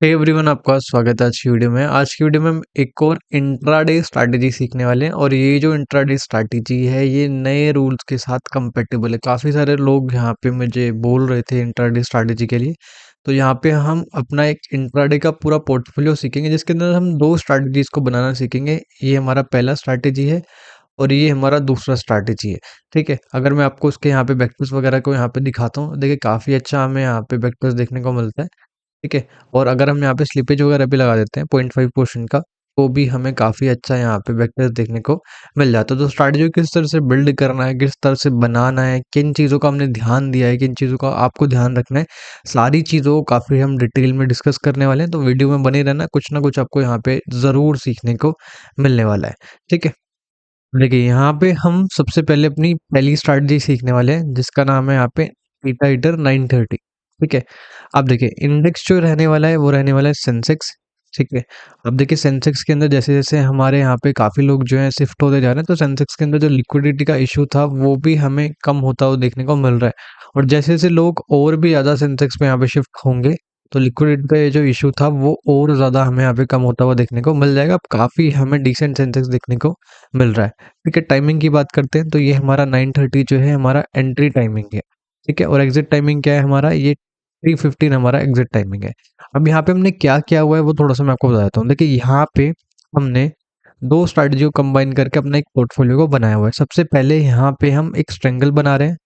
Hey everyone, आपका स्वागत है आज की वीडियो में। आज की वीडियो में हम एक और इंट्राडे स्ट्रैटेजी सीखने वाले हैं और ये जो इंट्राडे स्ट्रैटेजी है ये नए रूल्स के साथ कंपेटेबल है। काफ़ी सारे लोग यहाँ पे मुझे बोल रहे थे इंट्राडे स्ट्रैटेजी के लिए। तो यहाँ पे हम अपना एक इंट्राडे का पूरा पोर्टफोलियो सीखेंगे जिसके अंदर हम दो स्ट्रैटेजीज को बनाना सीखेंगे। ये हमारा पहला स्ट्रैटेजी है और ये हमारा दूसरा स्ट्रैटेजी है। ठीक है, अगर मैं आपको उसके यहाँ पे वेक्टर्स वगैरह को यहाँ पे दिखाता हूँ, देखिए काफ़ी अच्छा हमें यहाँ पे वेक्टर्स देखने को मिलता है। ठीक है, और अगर हम यहाँ पे स्लिपेज वगैरह भी लगा देते हैं 0.5% का, तो भी हमें काफ़ी अच्छा यहाँ पे वेक्टर्स देखने को मिल जाता है। तो स्ट्रैटेजी किस तरह से बिल्ड करना है, किस तरह से बनाना है, किन चीज़ों का हमने ध्यान दिया है, किन चीज़ों का आपको ध्यान रखना है, सारी चीज़ों को काफ़ी हम डिटेल में डिस्कस करने वाले हैं। तो वीडियो में बने रहना, कुछ ना कुछ आपको यहाँ पे ज़रूर सीखने को मिलने वाला है। ठीक है, देखिए यहाँ पे हम सबसे पहले अपनी पहली स्ट्रैटेजी सीखने वाले हैं जिसका नाम है यहाँ पे थीटा हीटर 930। ठीक है, अब देखिए इंडेक्स जो रहने वाला है वो रहने वाला है सेंसेक्स। ठीक है, अब देखिए सेंसेक्स के अंदर जैसे जैसे हमारे यहाँ पे काफ़ी लोग जो है शिफ्ट होते जा रहे हैं, तो सेंसेक्स के अंदर जो लिक्विडिटी का इशू था वो भी हमें कम होता हुआ देखने को मिल रहा है। और जैसे जैसे लोग और भी ज़्यादा सेंसेक्स में यहाँ पे शिफ्ट होंगे, तो लिक्विडिटी का ये जो इशू था वो और ज़्यादा हमें यहाँ पे कम होता हुआ देखने को मिल जाएगा। अब काफ़ी हमें डिसेंट सेंसेक्स देखने को मिल रहा है। ठीक है, टाइमिंग की बात करते हैं तो ये हमारा 9:30 जो है हमारा एंट्री टाइमिंग है। ठीक है, और एग्जिट टाइमिंग क्या है हमारा, ये 3:15 हमारा एग्जिट टाइमिंग है। अब यहाँ पे हमने क्या किया हुआ है वो थोड़ा सा मैं आपको बताता हूँ। देखिए यहाँ पे हमने दो स्ट्रैटेजी को कंबाइन करके अपना एक पोर्टफोलियो को बनाया हुआ है। सबसे पहले यहाँ पे हम एक स्ट्रेंगल बना रहे हैं।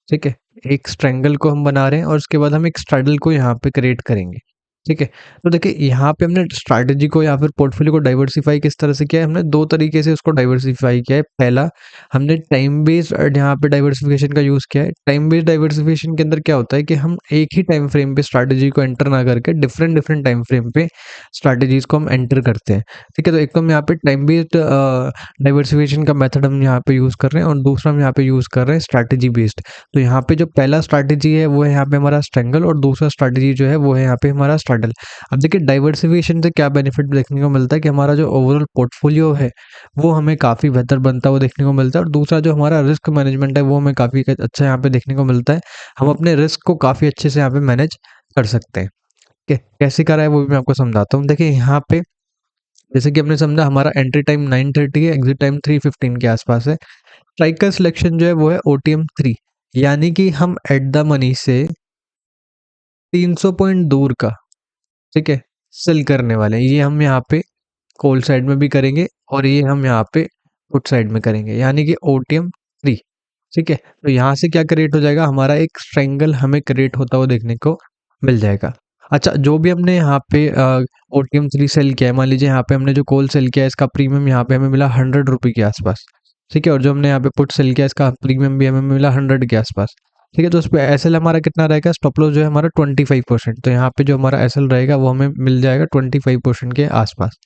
ठीक है, एक स्ट्रेंगल को हम बना रहे हैं और उसके बाद हम एक स्ट्रैडल को यहाँ पे क्रिएट करेंगे। ठीक है, तो देखिए यहाँ पे हमने स्ट्रैटेजी को या फिर पोर्टफोलियो को डाइवर्सिफाई किस तरह से किया है, हमने दो तरीके से उसको डाइवर्सिफाई किया है। पहला, हमने टाइम बेस्ड यहाँ पे डाइवर्सिफिकेशन का यूज़ किया है। टाइम बेस्ड डाइवर्सिफिकेशन के अंदर क्या होता है कि हम एक ही टाइम फ्रेम पे स्ट्रैटेजी को एंटर ना करके डिफरेंट डिफरेंट टाइम फ्रेम पे स्ट्रैटेजीज को हम एंटर करते हैं। ठीक है, तो एक तो हम यहाँ पे टाइम बेस्ड डाइवर्सिफिकेशन का मेथड हम यहाँ पे यूज़ कर रहे हैं और दूसरा हम यहाँ पे यूज़ कर रहे हैं स्ट्रैटेजी बेस्ड। तो यहाँ पे जो पहला स्ट्रैटेजी है वो है यहाँ पे हमारा स्ट्रेंगल और दूसरा स्ट्रैटेजी जो है वो है यहाँ पे हमारा स्ट्रैडल। अब देखिए डाइवर्सिफिकेशन से क्या बेनिफिट देखने को मिलता है कि हमारा जो ओवरऑल पोर्टफोलियो है वो हमें काफ़ी बेहतर बनता हुआ देखने को मिलता है, और दूसरा जो हमारा रिस्क मैनेजमेंट है वो हमें काफ़ी अच्छा यहाँ पे देखने को मिलता है। हम अपने रिस्क को काफ़ी अच्छे से यहाँ पे मैनेज कर सकते हैं। ठीक है, कैसे करा है वो भी मैं आपको समझाता हूँ। देखिए यहाँ पे जैसे कि हमने समझा हमारा एंट्री टाइम 9:30 है, एग्जिट टाइम 3:15 के आसपास है। स्ट्राइक का सिलेक्शन जो है वो है ओटीएम 3, यानी कि हम एट द मनी से 300 पॉइंट दूर का, ठीक है, सेल करने वाले हैं। ये हम यहाँ पे कॉल साइड में भी करेंगे और ये हम यहाँ पे पुट साइड में करेंगे, यानी कि ओटीएम 3। ठीक है, तो यहाँ से क्या क्रिएट हो जाएगा, हमारा एक स्ट्रेंगल हमें क्रिएट होता हुआ देखने को मिल जाएगा। अच्छा, जो भी हमने यहाँ पे ओटीएम 3 सेल किया है, मान लीजिए यहाँ पे हमने जो कॉल सेल किया है इसका प्रीमियम यहाँ पे हमें मिला 100 रुपये के आसपास। ठीक है, और जो हमने यहाँ पे पुट सेल किया इसका प्रीमियम भी हमें मिला 100 के आसपास। ठीक है, तो उस पर एसएल हमारा कितना रहेगा, स्टॉप लॉस जो है हमारा 25%। तो यहाँ पे जो हमारा एसएल रहेगा वो हमें मिल जाएगा 25% के आसपास।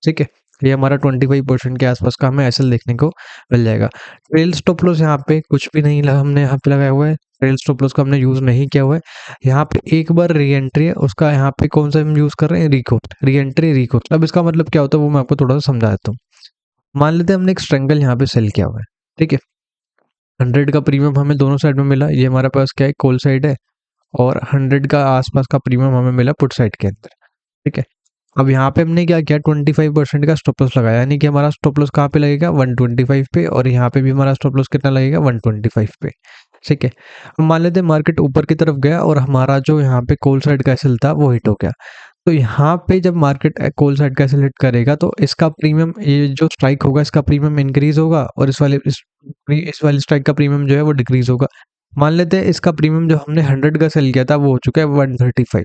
ठीक है, ये हमारा 25% के आसपास का हमें एसएल देखने को मिल जाएगा। ट्रेल स्टॉप लॉस यहाँ पे कुछ भी नहीं लगा, हमने यहाँ पे लगाया हुआ है। ट्रेल स्टॉप लॉस का हमने यूज़ नहीं किया हुआ है। यहाँ पे एक बार री एंट्री है, उसका यहाँ पे कौन सा हम यूज़ कर रहे हैं, रिकोस्ट, री एंट्री रिकोस्ट। अब इसका मतलब क्या होता है वो मैं आपको थोड़ा सा समझा देता हूँ। मान लेते हैं हमने एक स्ट्रेंगल यहाँ पे सेल किया हुआ है। ठीक है, 100 का प्रीमियम हमें दोनों साइड में मिला। ये हमारे पास क्या है, कॉल साइड है, और 100 का आसपास का प्रीमियम हमें मिला पुट साइड के अंदर। ठीक है, अब यहाँ पे हमने क्या किया, 25% का स्टॉप लॉस लगाया, यानी कि हमारा स्टॉप लॉस कहाँ पे लगेगा, 125 पे, और यहाँ पे भी हमारा स्टॉप लॉस कितना लगेगा, 125 पे। ठीक है, अब मान लेते हैं मार्केट ऊपर की तरफ गया और हमारा जो यहाँ पे कॉल साइड का एसएल था वो हिट हो गया। तो यहाँ पे जब मार्केट कॉल साइड का एसएल हिट करेगा तो इसका प्रीमियम, ये जो स्ट्राइक होगा इसका प्रीमियम इंक्रीज होगा, और इस वाले स्ट्राइक का प्रीमियम जो है वो डिक्रीज होगा। मान लेते हैं इसका प्रीमियम जो हमने 100 का सेल किया था वो हो चुका है 135।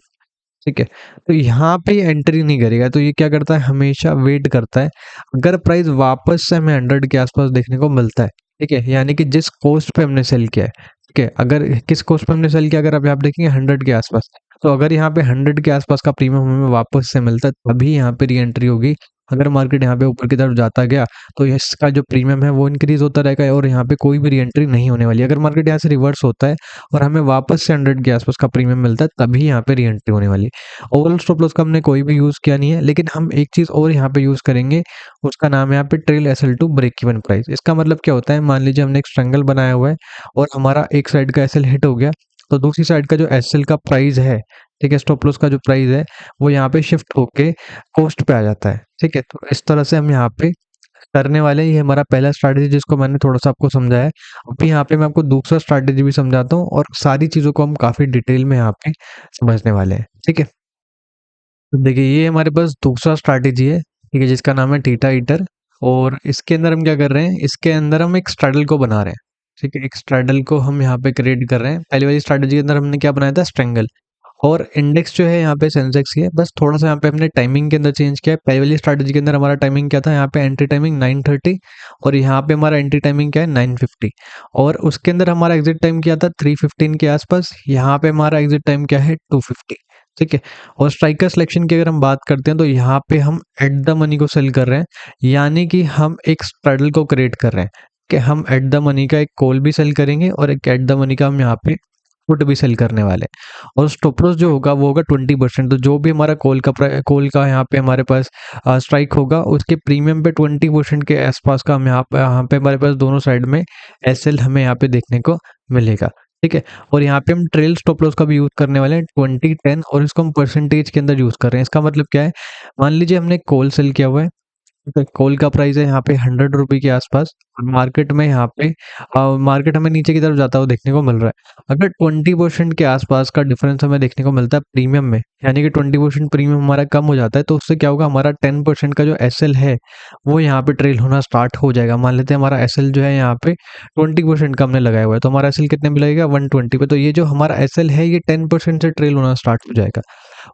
ठीक है, तो यहाँ पे एंट्री नहीं करेगा, तो ये क्या करता है, हमेशा वेट करता है। अगर प्राइस वापस से हमें 100 के आसपास देखने को मिलता है, ठीक है, यानी कि जिस कोस्ट पे हमने सेल किया है, ठीक है, अगर किस कोस्ट पे हमने सेल किया, अगर आप यहाँ पे देखेंगे 100 के आसपास, तो अगर यहाँ पे 100 के आसपास का प्रीमियम हमें वापस से मिलता है तभी यहाँ पे री एंट्री होगी। अगर मार्केट यहाँ पे ऊपर की तरफ जाता गया तो इसका जो प्रीमियम है वो इंक्रीज होता रहेगा और यहाँ पे कोई भी री एंट्री नहीं होने वाली। अगर मार्केट यहाँ से रिवर्स होता है और हमें वापस से 100 के आसपास का प्रीमियम मिलता है तभी यहाँ पे री एंट्री होने वाली है। ओवरऑल स्टॉप लॉस का हमने कोई भी यूज़ किया नहीं है, लेकिन हम एक चीज़ और यहाँ पे यूज़ करेंगे, उसका नाम है यहाँ पे trail SL to break even price. इसका मतलब क्या होता है, मान लीजिए हमने एक स्ट्रैंगल बनाया हुआ है और हमारा एक साइड का एसएल हिट हो गया, तो दूसरी साइड का जो एसएल का प्राइस है ठीक है, स्टॉप लॉस का जो प्राइस है वो यहाँ पे शिफ्ट होके कॉस्ट पे आ जाता है। ठीक है, तो इस तरह से हम यहाँ पे करने वाले हैं। ये हमारा पहला स्ट्रैटेजी जिसको मैंने थोड़ा-सा आपको समझाया है। अभी यहाँ पे मैं आपको दूसरा स्ट्रैटेजी भी समझाता हूँ और सारी चीज़ों को हम काफ़ी डिटेल में यहाँ पे समझने वाले हैं। ठीक है? तो देखिए ये हमारे पास दूसरा स्ट्रैटेजी है, ठीक है, जिसका नाम है थीटा ईटर और इसके अंदर हम क्या कर रहे हैं, इसके अंदर हम एक स्ट्रैडल को बना रहे हैं। ठीक है, एक स्ट्रैडल को हम यहाँ पे क्रिएट कर रहे हैं। पहली वाली स्ट्रैटेजी के अंदर हमने क्या बनाया था, स्ट्रैंगल। और इंडेक्स जो है यहाँ पे सेंसेक्स ही है, बस थोड़ा सा यहाँ पे हमने टाइमिंग के अंदर चेंज किया है। पहली वाली स्ट्रैटेजी के अंदर हमारा टाइमिंग क्या था, यहाँ पे एंट्री टाइमिंग 9:30 और यहाँ पे हमारा एंट्री टाइमिंग क्या है 9:50 और उसके अंदर हमारा एग्जिट टाइम क्या था 3:15 के आसपास। यहाँ पे हमारा एग्जिट टाइम क्या है 2:50। ठीक है, और स्ट्राइकर सिलेक्शन की अगर हम बात करते हैं तो यहाँ पे हम एट द मनी को सेल कर रहे हैं, यानी कि हम एक स्ट्रैडल को क्रिएट कर रहे हैं कि हम एट द मनी का एक कॉल भी सेल करेंगे और एक एट द मनी का हम यहाँ पे पुट भी सेल करने वाले हैं। और स्टॉप लॉस जो होगा वो होगा 20%। तो जो भी हमारा कॉल का यहाँ पे हमारे पास स्ट्राइक होगा उसके प्रीमियम पे 20% के आसपास का हम यहाँ पे हमारे पास दोनों साइड में एसएल हमें यहाँ पे देखने को मिलेगा। ठीक है, और यहाँ पे हम ट्रेल स्टॉप लॉस का भी यूज करने वाले हैं 2010 और इसको हम परसेंटेज के अंदर यूज कर रहे हैं। इसका मतलब क्या है, मान लीजिए हमने कॉल सेल किया हुआ है, तो कॉल का प्राइस है यहाँ पे 100 रुपये के आसपास और मार्केट में यहाँ पे मार्केट हमें नीचे की तरफ जाता हुआ देखने को मिल रहा है। अगर 20% के आसपास का डिफरेंस हमें देखने को मिलता है प्रीमियम में, यानी कि 20% प्रीमियम हमारा कम हो जाता है, तो उससे क्या होगा, हमारा 10% का जो एसएल है वो यहाँ पे ट्रेल होना स्टार्ट हो जाएगा। मान लेते हैं हमारा एसएल जो है यहाँ पे 20% का हमने लगाया हुआ है, तो हमारा एसएल कितने में लगेगा 120 पे। तो ये जो हमारा एसएल है ये 10% से ट्रेल होना स्टार्ट हो जाएगा।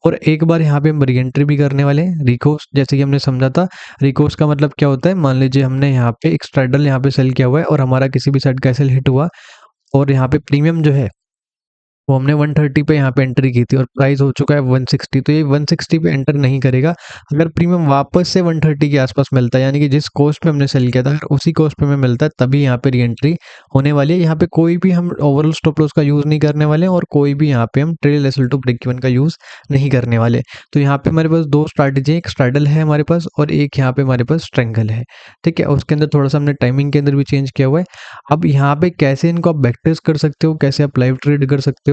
और एक बार यहाँ पे हम री एंट्री भी करने वाले हैं, रिकोर्स, जैसे कि हमने समझा था। रिकोर्स का मतलब क्या होता है, मान लीजिए हमने यहाँ पे एक स्ट्रैडल यहाँ पे सेल किया हुआ है और हमारा किसी भी साइड का एसएल हिट हुआ और यहाँ पे प्रीमियम जो है वो हमने 130 पे यहाँ पे एंट्री की थी और प्राइस हो चुका है 160। तो ये 160 पे एंटर नहीं करेगा। अगर प्रीमियम वापस से 130 के आसपास मिलता है, यानी कि जिस कॉस्ट पे हमने सेल किया था अगर उसी कॉस्ट पे हमें मिलता है, तभी यहाँ पे री एंट्री होने वाली है। यहाँ पे कोई भी हम ओवरऑल स्टॉप लॉस का यूज़ नहीं करने वाले और कोई भी यहाँ पे हम trail SL to break even का यूज़ नहीं करने वाले। तो यहाँ पे हमारे पास दो स्ट्रैटेजी है, एक स्ट्रैडल है हमारे पास और एक यहाँ पे हमारे पास स्ट्रेंगल है। ठीक है, उसके अंदर थोड़ा सा हमने टाइमिंग के अंदर भी चेंज किया हुआ है। अब यहाँ पे कैसे इनको आप बैक टेस्ट कर सकते हो, कैसे आप लाइव ट्रेड कर सकते हो।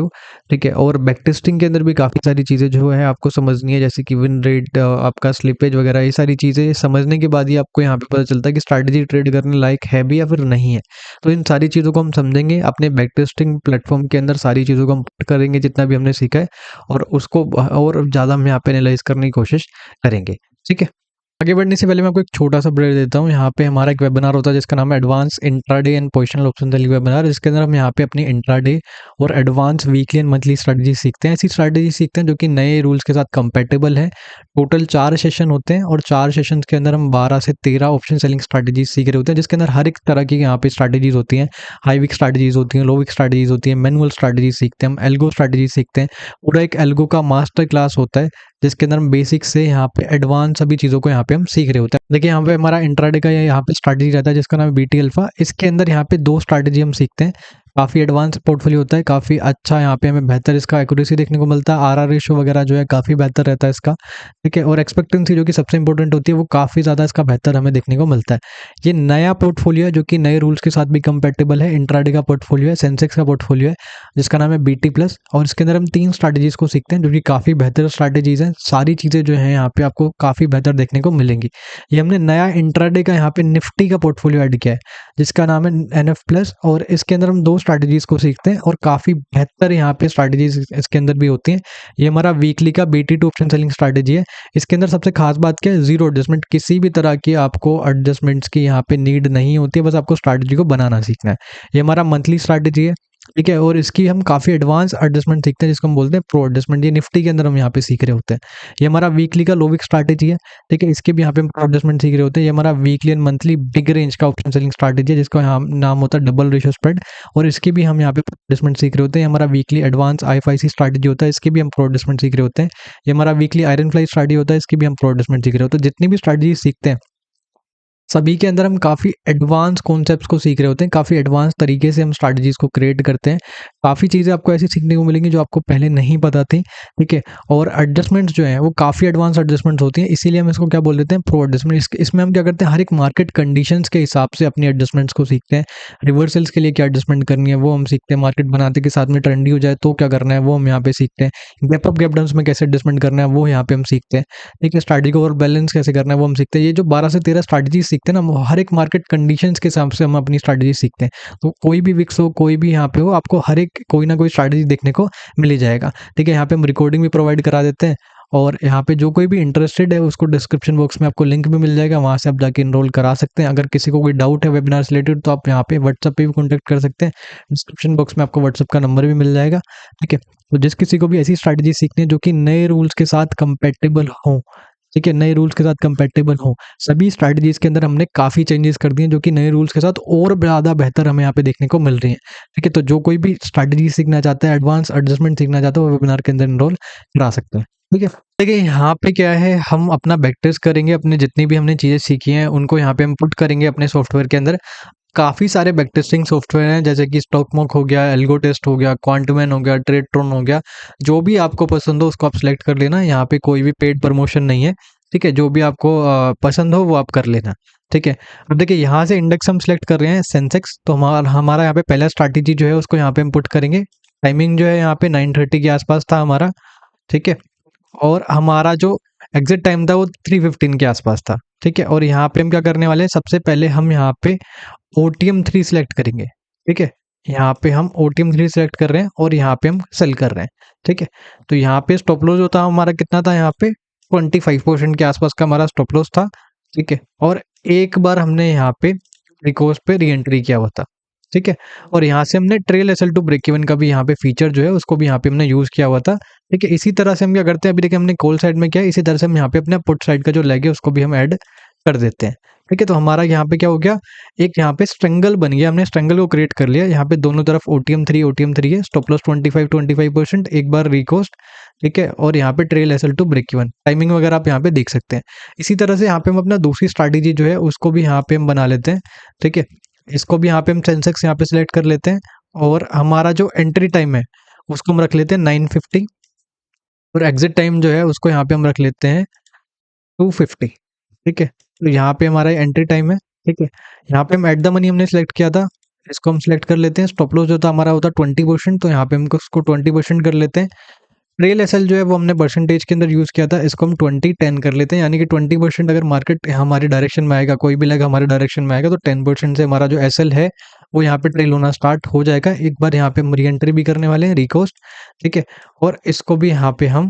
ठीक है, और बैक टेस्टिंग के अंदर भी काफ़ी सारी चीज़ें जो है आपको समझनी है, जैसे कि विन रेट, आपका स्लिपेज वगैरह, ये सारी चीज़ें समझने के बाद ही आपको यहाँ पे पता चलता है कि स्ट्रैटेजी ट्रेड करने लायक है भी या फिर नहीं है। तो इन सारी चीज़ों को हम समझेंगे अपने बैक टेस्टिंग प्लेटफॉर्म के अंदर, सारी चीज़ों को हम पुट करेंगे जितना भी हमने सीखा है और उसको और ज़्यादा हम यहाँ पे एनालाइज करने की कोशिश करेंगे। ठीक है, आगे बढ़ने से पहले मैं आपको एक छोटा-सा ब्रेक देता हूँ। यहाँ पे हमारा एक वेबिनार होता है जिसका नाम है advance intraday and positional option selling webinar, जिसके अंदर हम यहाँ पे अपनी इंट्राडे और advance weekly and monthly strategy सीखते हैं। ऐसी स्ट्रैटेजी सीखते हैं जो कि नए रूल्स के साथ कंपैटिबल है। टोटल 4 सेशन होते हैं और 4 सेशंस के अंदर हम 12 से 13 ऑप्शन सेलिंग स्ट्रैटेजीज सीख रहे होते हैं, जिसके अंदर हर एक तरह की यहाँ पे स्ट्रैटेजीज होती हैं। हाई वीक स्ट्रैटेजीज होती हैं, लो वीक स्ट्रैटेजीज होती हैं, मैनुअल स्ट्रैटेजी सीखते हैं, हम एल्गो स्ट्रैटेजी सीखते हैं। पूरा एक एल्गो का मास्टर क्लास होता है जिसके अंदर हम बेसिक से यहाँ पे एडवांस सभी चीज़ों को यहाँ पे हम सीख रहे होते हैं। देखिए यहाँ पे हमारा इंट्राडे का यहाँ पे स्ट्रैटेजी रहता है जिसका नाम है बीटी अल्फा। इसके अंदर यहाँ पे 2 स्ट्रैटेजी हम सीखते हैं। काफ़ी एडवांस पोर्टफोलियो होता है, काफ़ी अच्छा यहाँ पे हमें बेहतर इसका एक्यूरेसी देखने को मिलता है। आरआर रेशियो वगैरह जो है काफ़ी बेहतर रहता है इसका। ठीक है, और एक्सपेक्टेंसी जो कि सबसे इंपॉर्टेंट होती है वो काफ़ी ज़्यादा इसका बेहतर हमें देखने को मिलता है। ये नया पोर्टफोलियो है जो कि नए रूल्स के साथ भी कंपैटिबल है। इंट्राडे का पोर्टफोलियो है, सेंसेक्स का पोर्टफोलियो है जिसका नाम है बीटी प्लस और इसके अंदर हम 3 स्ट्रैटेजीज को सीखते हैं जो कि काफ़ी बेहतर स्ट्रैटेजीज हैं। सारी चीज़ें जो हैं यहाँ पे आपको काफ़ी बेहतर देखने को मिलेंगी। ये हमने नया इंट्राडे का यहाँ पे निफ्टी का पोर्टफोलियो ऐड किया है जिसका नाम है एनएफ प्लस और इसके अंदर हम 2 स्ट्रैटेजीज को सीखते हैं और काफ़ी बेहतर यहाँ पे स्ट्रैटेजीज इसके अंदर भी होती हैं। ये हमारा वीकली का BT2 ऑप्शन सेलिंग स्ट्रैटेजी है। इसके अंदर सबसे खास बात क्या है, जीरो एडजस्टमेंट, किसी भी तरह की आपको एडजस्टमेंट्स की यहाँ पे नीड नहीं होती है, बस आपको स्ट्रैटेजी को बनाना सीखना है। ये हमारा मंथली स्ट्रैटेजी है। ठीक है, और इसकी हम काफ़ी एडवांस एडजस्टमेंट सीखते हैं जिसको हम बोलते हैं प्रो एडजस्टमेंट। ये निफ्टी के अंदर हम यहाँ पे सीख रहे होते हैं। ये हमारा वीकली का लो वीक स्ट्रैटेजी है। ठीक है, इसके भी यहाँ पे हम प्रो एडजस्टमेंट सीख रहे होते हैं। ये हमारा weekly and monthly big range का ऑप्शन सेलिंग स्ट्रैटेजी है जिसका यहाँ नाम होता है डबल रेशियो स्प्रेड और इसकी भी हम यहाँ पे प्रो एडजस्टमेंट सीख रहे होते हैं। ये हमारा वीकली एडवांस IFIC स्ट्रैटेजी होता है, इसकी भी हम प्रो एडजस्टमेंट सीख रहे होते हैं। ये हमारा वीकली आयरन फ्लाई स्ट्रैटेजी होता है, इसकी भी हम प्रो एडजस्टमेंट सीख रहे होते हैं। जितनी भी स्ट्रैटेजी सीखते हैं सभी के अंदर हम काफ़ी एडवांस कॉन्सेप्ट्स को सीख रहे होते हैं, काफ़ी एडवांस तरीके से हम स्ट्रैटेजीज़ को क्रिएट करते हैं। काफ़ी चीज़ें आपको ऐसी सीखने को मिलेंगी जो आपको पहले नहीं पता थी, ठीक है? और एडजस्टमेंट्स जो हैं वो काफ़ी एडवांस एडजस्टमेंट्स होती हैं, इसीलिए हम इसको क्या बोल देते हैं, प्रो एडजस्टमेंट। इसमें हम क्या करते हैं, हर एक मार्केट कंडीशंस के हिसाब से अपनी एडजस्टमेंट्स को सीखते हैं। रिवर्सल्स के लिए क्या एडजस्टमेंट करनी है वो हम सीखते हैं, मार्केट बनाते के साथ में ट्रेंडी हो जाए तो क्या करना है वो हम यहाँ पे सीखते हैं। गैप अप गैप डाउन्स में कैसे एडजस्टमेंट करना है वो यहाँ पे हम सीखते हैं, ठीक है? स्ट्रैटेजी को और बैलेंस कैसे करना है वो हम सीखते हैं। ये जो 12 से 13 स्ट्रैटेजी सीखते हैं ना, वो हर एक मार्केट कंडीशंस के हिसाब से हम अपनी स्ट्रैटेजी सीखते हैं। तो कोई भी विक्स हो, कोई भी यहाँ पे हो, आपको हर एक कोई ना कोई स्ट्रैटेजी देखने को मिल ही जाएगा, ठीक है? यहाँ पे हम रिकॉर्डिंग भी प्रोवाइड करा देते हैं, और यहाँ पे जो कोई भी इंटरेस्टेड है उसको डिस्क्रिप्शन बॉक्स में आपको लिंक भी मिल जाएगा, वहाँ से आप जाके इनरोल करा सकते हैं। अगर किसी को कोई डाउट है वेबिनार से रिलेटेड तो आप यहाँ पे व्हाट्सएप पे भी कॉन्टैक्ट कर सकते हैं। डिस्क्रिप्शन बॉक्स में आपको व्हाट्सएप का नंबर भी मिल जाएगा, ठीक है? तो जिस किसी को भी ऐसी स्ट्रैटेजी सीखनी है जो कि नए रूल्स के साथ कंपैटिबल हो, ठीक है, नए रूल्स के साथ कंपैटिबल हो, सभी स्ट्रैटेजीज के अंदर हमने काफ़ी चेंजेस कर दिए हैं जो कि नए रूल्स के साथ और ज़्यादा बेहतर हमें यहाँ पे देखने को मिल रही हैं, ठीक है? तो जो कोई भी स्ट्रैटेजी सीखना चाहता है, एडवांस एडजस्टमेंट सीखना चाहता है, वो वेबिनार के अंदर इनरोल करा सकते हैं, ठीक है? देखिए यहाँ पे क्या है, हम अपना बैक टेस्ट करेंगे, अपने जितनी भी हमने चीज़ें सीखी हैं उनको यहाँ पे हम पुट करेंगे अपने सॉफ्टवेयर के अंदर। काफ़ी सारे बैक टेस्टिंग सॉफ्टवेयर हैं, जैसे कि स्टॉकमॉक हो गया, एल्गो टेस्ट हो गया, क्वांटमैन हो गया, ट्रेडट्रॉन हो गया। जो भी आपको पसंद हो उसको आप सेलेक्ट कर लेना, यहाँ पे कोई भी पेड प्रमोशन नहीं है, ठीक है? जो भी आपको पसंद हो वो आप कर लेना, ठीक है? अब देखिए यहाँ से इंडेक्स हम सेलेक्ट कर रहे हैं सेंसेक्स, तो हमारा हमारा यहाँ पे पहला स्ट्रैटेजी जो है उसको यहाँ पे हम पुट करेंगे। टाइमिंग जो है यहाँ पे 9:30 के आसपास था हमारा, ठीक है? और हमारा जो एग्जिट टाइम था वो 3:15 के आसपास था, ठीक है? और यहाँ पे हम क्या करने वाले हैं, सबसे पहले हम यहाँ पे ओटीएम 3 सिलेक्ट करेंगे, ठीक है? यहाँ पे हम ओटीएम 3 सिलेक्ट कर रहे हैं और यहाँ पे हम सेल कर रहे हैं, ठीक है? तो यहाँ पे स्टॉप लॉस होता हमारा कितना था, यहाँ पे 25% के आसपास का हमारा स्टॉप लॉस था, ठीक है? और एक बार हमने यहाँ पे रिकोर्स पे री एंट्री किया हुआ था, ठीक है? और यहाँ से हमने trail SL to break even का भी यहाँ पे फीचर जो है उसको भी यहाँ पे हमने यूज़ किया हुआ था, ठीक है? इसी तरह से हम क्या करते हैं, अभी देखिए हमने कॉल साइड में किया, इसी तरह से हम यहाँ पे अपने पुट साइड का जो लेग है उसको भी हम ऐड कर देते हैं, ठीक है? तो हमारा यहाँ पे क्या हो गया, एक यहाँ पे स्ट्रैंगल बन गया, हमने स्ट्रैंगल को क्रिएट कर लिया। यहाँ पे दोनों तरफ ओटीएम 3 है, स्टॉप लॉस 25%, एक बार रिकोस्ट, ठीक है? और यहाँ पे trail SL to break even, timing वगैरह आप यहाँ पे देख सकते हैं। इसी तरह से यहाँ पे हम अपना दूसरी स्ट्रैटेजी जो है उसको भी यहाँ पे हम बना लेते हैं, ठीक है? इसको भी यहाँ पे हम सेंसेक्स यहाँ पे सिलेक्ट कर लेते हैं, और हमारा जो एंट्री टाइम है उसको हम रख लेते हैं 9:50, और एग्जिट टाइम जो है उसको यहाँ पे हम रख लेते हैं 2:50, ठीक है? तो यहाँ पे हमारा एंट्री टाइम है, ठीक है? यहाँ पे हम एट द मनी हमने सेलेक्ट किया था, इसको हम सेलेक्ट कर लेते हैं। स्टॉप लॉस जो था हमारा होता 20%, तो यहाँ पे हम उसको 20% कर लेते हैं। ट्रेल एसएल जो है वो हमने परसेंटेज के अंदर यूज़ किया था, इसको हम 20-10 कर लेते हैं, यानी कि 20% अगर मार्केट हमारी डायरेक्शन में आएगा, कोई भी लेग हमारे डायरेक्शन में आएगा तो 10% से हमारा जो एसएल है वो यहाँ पे ट्रेल होना स्टार्ट हो जाएगा। एक बार यहाँ पे हम री एंट्री भी करने वाले हैं, रिकोस्ट, ठीक है? और इसको भी यहाँ पे हम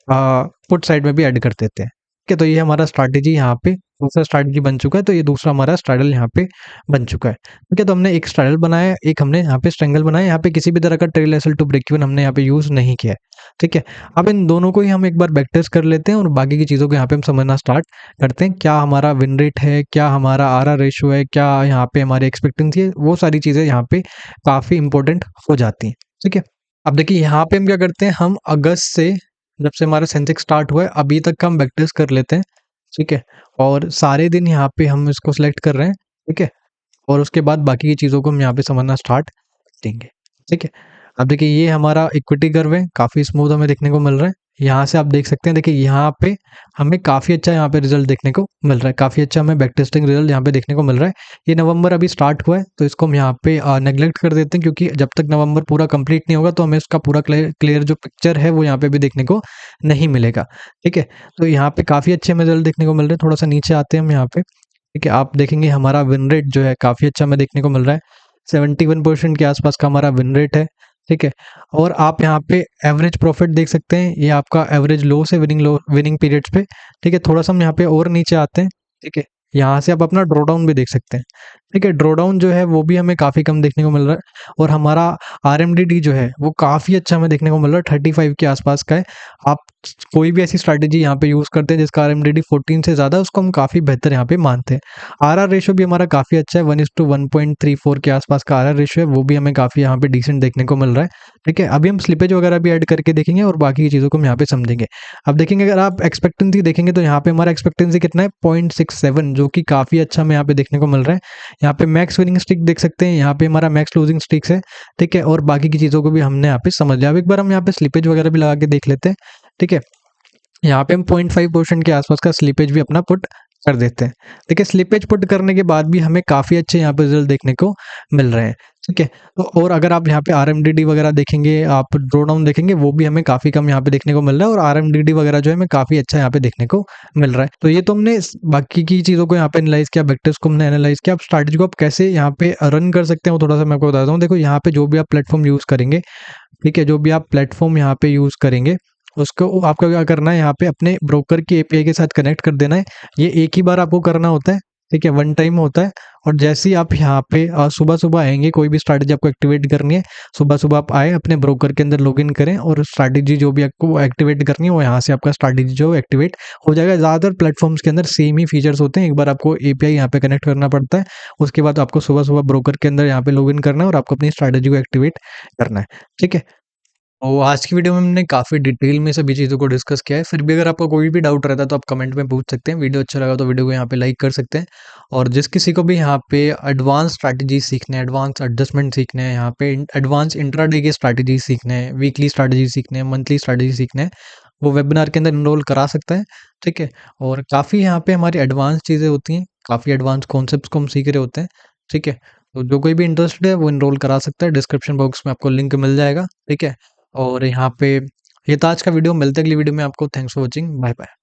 पुट साइड में भी ऐड कर देते हैं, ठीक है? तो ये हमारा स्ट्रैटेजी यहाँ पे दूसरा स्ट्रैटेजी बन चुका है, तो ये दूसरा हमारा स्ट्रैडल यहाँ पे बन चुका है, ठीक है? तो हमने एक स्ट्रैडल बनाया है, एक हमने यहाँ पे स्ट्रैंगल बनाया है, यहाँ पे किसी भी तरह का trail SL to break even हमने यहाँ पे यूज़ नहीं किया है, ठीक है? अब इन दोनों को ही हम एक बार बैक टेस्ट कर लेते हैं और बाकी की चीज़ों को यहाँ पे हम समझना स्टार्ट करते हैं। क्या हमारा विन रेट है, क्या हमारा आरआर रेशियो है, क्या यहाँ पे हमारी एक्सपेक्टेंसी है, वो सारी चीज़ें यहाँ पे काफ़ी इंपॉर्टेंट हो जाती हैं, ठीक है? अब देखिए यहाँ पे हम क्या करते हैं, हम अगस्त से जब से हमारा सेंसेक्स स्टार्ट हुआ है अभी तक का हम बैक टेस्ट कर लेते हैं, ठीक है? और सारे दिन यहाँ पे हम इसको सेलेक्ट कर रहे हैं, ठीक है? और उसके बाद बाकी की चीज़ों को हम यहाँ पे समझना स्टार्ट देंगे, ठीक है? अब देखिए ये हमारा इक्विटी कर्व है, काफ़ी स्मूथ हमें देखने को मिल रहा है। यहाँ से आप देख सकते हैं, देखिए यहाँ पे हमें काफ़ी अच्छा यहाँ पे रिजल्ट देखने को मिल रहा है, काफ़ी अच्छा हमें बैक टेस्टिंग रिजल्ट यहाँ पे देखने को मिल रहा है। ये नवंबर अभी स्टार्ट हुआ है, तो इसको हम यहाँ पे नेग्लेक्ट कर देते हैं, क्योंकि जब तक नवंबर पूरा कंप्लीट नहीं होगा तो हमें इसका पूरा क्लियर जो पिक्चर है वो यहाँ पे भी देखने को नहीं मिलेगा, ठीक है? तो यहाँ पे काफ़ी अच्छे हमें रिजल्ट देखने को मिल रहे हैं। थोड़ा सा नीचे आते हैं हम यहाँ पे, ठीक है? आप देखेंगे हमारा विन रेट जो है काफ़ी अच्छा हमें देखने को मिल रहा है, 71% के आसपास का हमारा विन रेट है, ठीक है? और आप यहाँ पे एवरेज प्रॉफिट देख सकते हैं, ये आपका एवरेज लॉस है विनिंग पीरियड्स पे, ठीक है? थोड़ा सा हम यहाँ पे और नीचे आते हैं, ठीक है? यहाँ से आप अपना ड्रॉ डाउन भी देख सकते हैं, ठीक है, ड्रॉडाउन जो है वो भी हमें काफ़ी कम देखने को मिल रहा है, और हमारा आरएमडीडी जो है वो काफ़ी अच्छा हमें देखने को मिल रहा है, 35 के आसपास का है। आप कोई भी ऐसी स्ट्रैटेजी यहाँ पे यूज़ करते हैं जिसका आरएमडीडी 14 से ज़्यादा है, उसको हम काफ़ी बेहतर यहाँ पे मानते हैं। आरआर रेशियो भी हमारा काफ़ी अच्छा है, 1:1.34 के आसपास का आरआर रेशियो है, वो भी हमें काफ़ी यहाँ पे डिसेंट देखने को मिल रहा है। ठीक है, अभी हम स्लिपेज वगैरह भी ऐड करके देखेंगे और बाकी की चीज़ों को हम यहाँ पे समझेंगे। अब देखेंगे, अगर आप एक्सपेक्टेंसी देखेंगे तो यहाँ पे हमारा एक्सपेक्टेंसी कितना है, 0.67, जो कि काफ़ी अच्छा हमें यहाँ पे देखने को मिल रहा है। यहाँ पे मैक्स विनिंग स्ट्रिक देख सकते हैं, यहाँ पे हमारा मैक्स लूजिंग स्ट्रिक्स है। ठीक है, और बाकी की चीज़ों को भी हमने यहाँ पे समझ लिया। अब एक बार हम यहाँ पे स्लिपेज वगैरह भी लगा के देख लेते हैं। ठीक है, यहाँ पे हम 0.5% के आसपास का स्लिपेज भी अपना पुट कर देते हैं। देखिए, स्लिपेज पुट करने के बाद भी हमें काफ़ी अच्छे यहाँ पे रिजल्ट देखने को मिल रहे हैं। ठीक है, तो और अगर आप यहाँ पे आरएमडीडी वगैरह देखेंगे, आप ड्रॉ डाउन देखेंगे, वो भी हमें काफ़ी कम यहाँ पे देखने को मिल रहा है, और आरएमडीडी वगैरह जो है हमें काफ़ी अच्छा यहाँ पे देखने को मिल रहा है। तो ये तो हमने बाकी की चीज़ों को यहाँ पे एनालाइज किया, वेक्टर्स को हमने एनालाइज किया। अब स्ट्रैटेजी को आप कैसे यहाँ पे रन कर सकते हैं वो थोड़ा सा मैं आपको बताता हूँ। देखो, यहाँ पे जो भी आप प्लेटफॉर्म यूज़ करेंगे, ठीक है, जो भी आप प्लेटफॉर्म यहाँ पे यूज़ करेंगे, उसको आपको क्या करना है, यहाँ पे अपने ब्रोकर की एपीआई के साथ कनेक्ट कर देना है। ये एक ही बार आपको करना होता है, ठीक है, वन टाइम होता है। और जैसे ही आप यहाँ पे सुबह-सुबह आएँगे, कोई भी स्ट्रैटेजी आपको एक्टिवेट करनी है, सुबह-सुबह आप आए, अपने ब्रोकर के अंदर लॉगिन करें, और स्ट्रैटेजी जो भी आपको एक्टिवेट करनी है, वो यहाँ से आपका स्ट्रैटेजी जो एक्टिवेट हो जाएगा। ज़्यादातर प्लेटफ़ॉर्म्स के अंदर सेम ही फीचर्स होते हैं। एक बार आपको एपीआई यहाँ पे कनेक्ट करना पड़ता है, उसके बाद आपको सुबह-सुबह ब्रोकर के अंदर यहाँ पे लॉगिन करना है और आपको अपनी स्ट्रैटेजी को एक्टिवेट करना है। ठीक है? तो आज की वीडियो में हमने काफ़ी डिटेल में सभी चीज़ों को डिस्कस किया है। फिर भी अगर आपको कोई भी डाउट रहता है तो आप कमेंट में पूछ सकते हैं। वीडियो अच्छा लगा तो वीडियो को यहाँ पे लाइक कर सकते हैं। और जिस किसी को भी यहाँ पे एडवांस स्ट्रैटेजी सीखने हैं, एडवांस एडजस्टमेंट सीखने हैं, यहाँ पे एडवांस इंट्राडे के स्ट्रैटेजी सीखने हैं, वीकली स्ट्रैटेजी सीखने हैं, मंथली स्ट्रैटेजी सीखने हैं, वो वेबिनार के अंदर इनरोल करा सकता है। ठीक है, और काफ़ी यहाँ पे हमारी एडवांस चीज़ें होती हैं, काफ़ी एडवांस कॉन्सेप्ट को हम सीख रहे होते हैं। ठीक है, तो जो कोई भी इंटरेस्टेड है वो इनरोल करा सकता है। डिस्क्रिप्शन बॉक्स में आपको लिंक मिल जाएगा। ठीक है, और यहाँ पे ये था आज का वीडियो। मिलते हैं अगली वीडियो में। आपको thanks for watching. Bye bye.